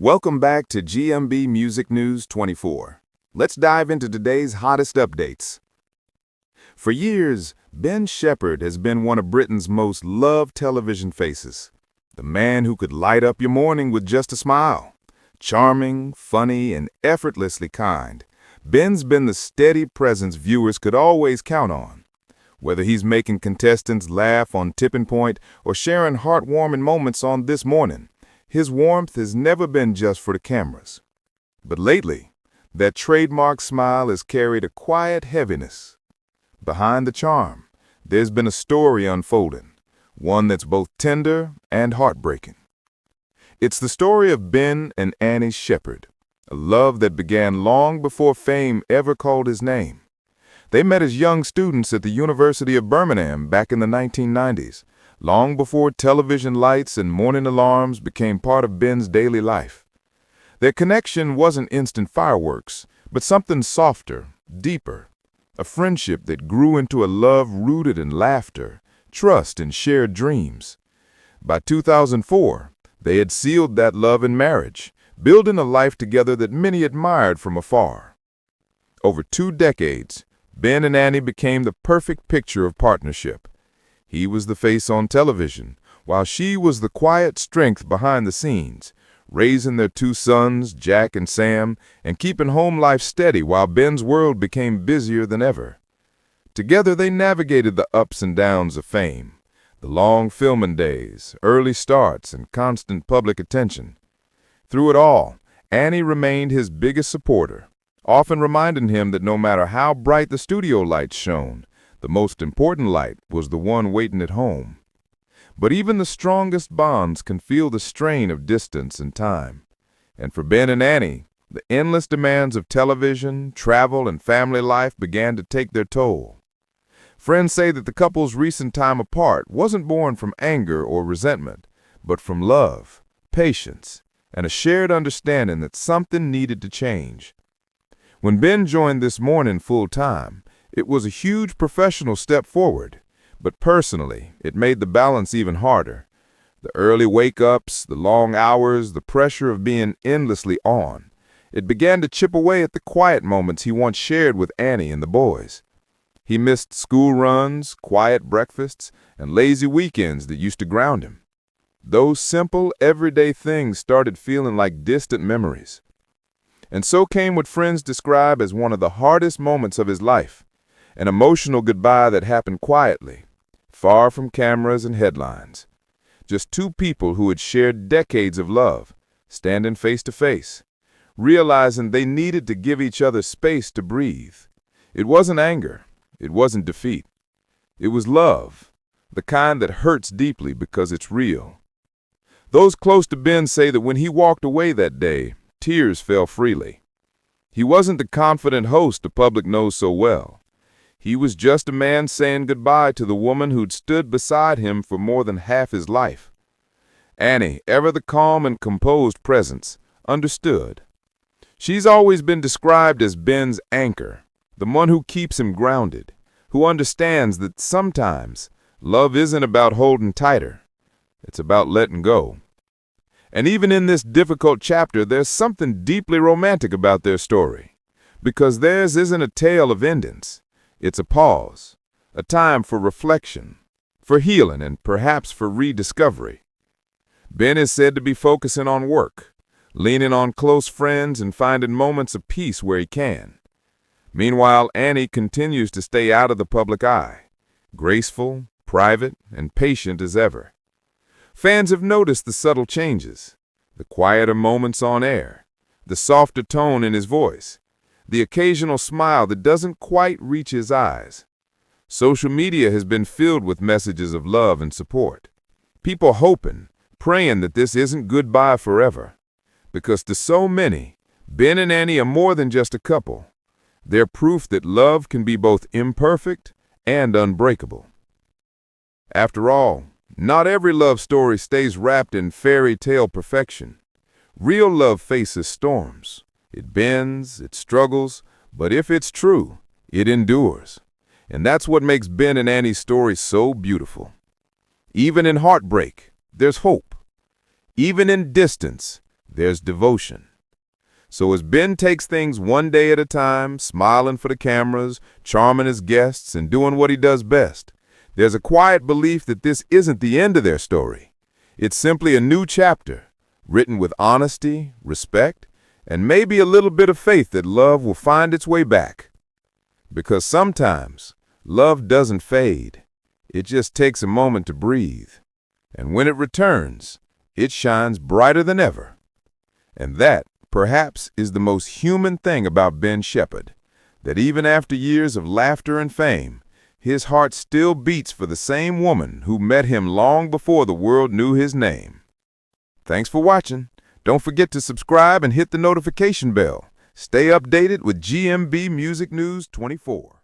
Welcome back to GMB Music News 24. Let's dive into today's hottest updates. For years, Ben Shephard has been one of Britain's most loved television faces. The man who could light up your morning with just a smile. Charming, funny, and effortlessly kind, Ben's been the steady presence viewers could always count on. Whether he's making contestants laugh on Tipping Point or sharing heartwarming moments on This Morning, his warmth has never been just for the cameras. But lately, that trademark smile has carried a quiet heaviness. Behind the charm, there's been a story unfolding, one that's both tender and heartbreaking. It's the story of Ben and Annie Shephard, a love that began long before fame ever called his name. They met as young students at the University of Birmingham back in the 1990s, long before television lights and morning alarms became part of Ben's daily life. Their connection wasn't instant fireworks, but something softer, deeper, a friendship that grew into a love rooted in laughter, trust, and shared dreams. By 2004, they had sealed that love in marriage, building a life together that many admired from afar. Over 2 decades, Ben and Annie became the perfect picture of partnership. He was the face on television, while she was the quiet strength behind the scenes, raising their 2 sons, Jack and Sam, and keeping home life steady while Ben's world became busier than ever. Together they navigated the ups and downs of fame, the long filming days, early starts, and constant public attention. Through it all, Annie remained his biggest supporter, often reminding him that no matter how bright the studio lights shone, the most important light was the one waiting at home. But even the strongest bonds can feel the strain of distance and time. And for Ben and Annie, the endless demands of television, travel, and family life began to take their toll. Friends say that the couple's recent time apart wasn't born from anger or resentment, but from love, patience, and a shared understanding that something needed to change. When Ben joined This Morning full-time, it was a huge professional step forward, but personally, it made the balance even harder. The early wake-ups, the long hours, the pressure of being endlessly on. It began to chip away at the quiet moments he once shared with Annie and the boys. He missed school runs, quiet breakfasts, and lazy weekends that used to ground him. Those simple, everyday things started feeling like distant memories. And so came what friends describe as one of the hardest moments of his life, an emotional goodbye that happened quietly, far from cameras and headlines. Just 2 people who had shared decades of love, standing face to face, realizing they needed to give each other space to breathe. It wasn't anger. It wasn't defeat. It was love, the kind that hurts deeply because it's real. Those close to Ben say that when he walked away that day, tears fell freely. He wasn't the confident host the public knows so well. He was just a man saying goodbye to the woman who'd stood beside him for more than half his life. Annie, ever the calm and composed presence, understood. She's always been described as Ben's anchor, the one who keeps him grounded, who understands that sometimes love isn't about holding tighter, it's about letting go. And even in this difficult chapter, there's something deeply romantic about their story, because theirs isn't a tale of endings. It's a pause, a time for reflection, for healing, and perhaps for rediscovery. Ben is said to be focusing on work, leaning on close friends, and finding moments of peace where he can. Meanwhile, Annie continues to stay out of the public eye, graceful, private, and patient as ever. Fans have noticed the subtle changes, the quieter moments on air, the softer tone in his voice, the occasional smile that doesn't quite reach his eyes. Social media has been filled with messages of love and support. People hoping, praying that this isn't goodbye forever. Because to so many, Ben and Annie are more than just a couple. They're proof that love can be both imperfect and unbreakable. After all, not every love story stays wrapped in fairy tale perfection. Real love faces storms. It bends, it struggles, but if it's true, it endures. And that's what makes Ben and Annie's story so beautiful. Even in heartbreak, there's hope. Even in distance, there's devotion. So as Ben takes things one day at a time, smiling for the cameras, charming his guests, and doing what he does best, there's a quiet belief that this isn't the end of their story. It's simply a new chapter, written with honesty, respect, and maybe a little bit of faith that love will find its way back. Because sometimes, love doesn't fade. It just takes a moment to breathe. And when it returns, it shines brighter than ever. And that, perhaps, is the most human thing about Ben Shephard, that even after years of laughter and fame, his heart still beats for the same woman who met him long before the world knew his name. Thanks for watching. Don't forget to subscribe and hit the notification bell. Stay updated with GMB Music News 24.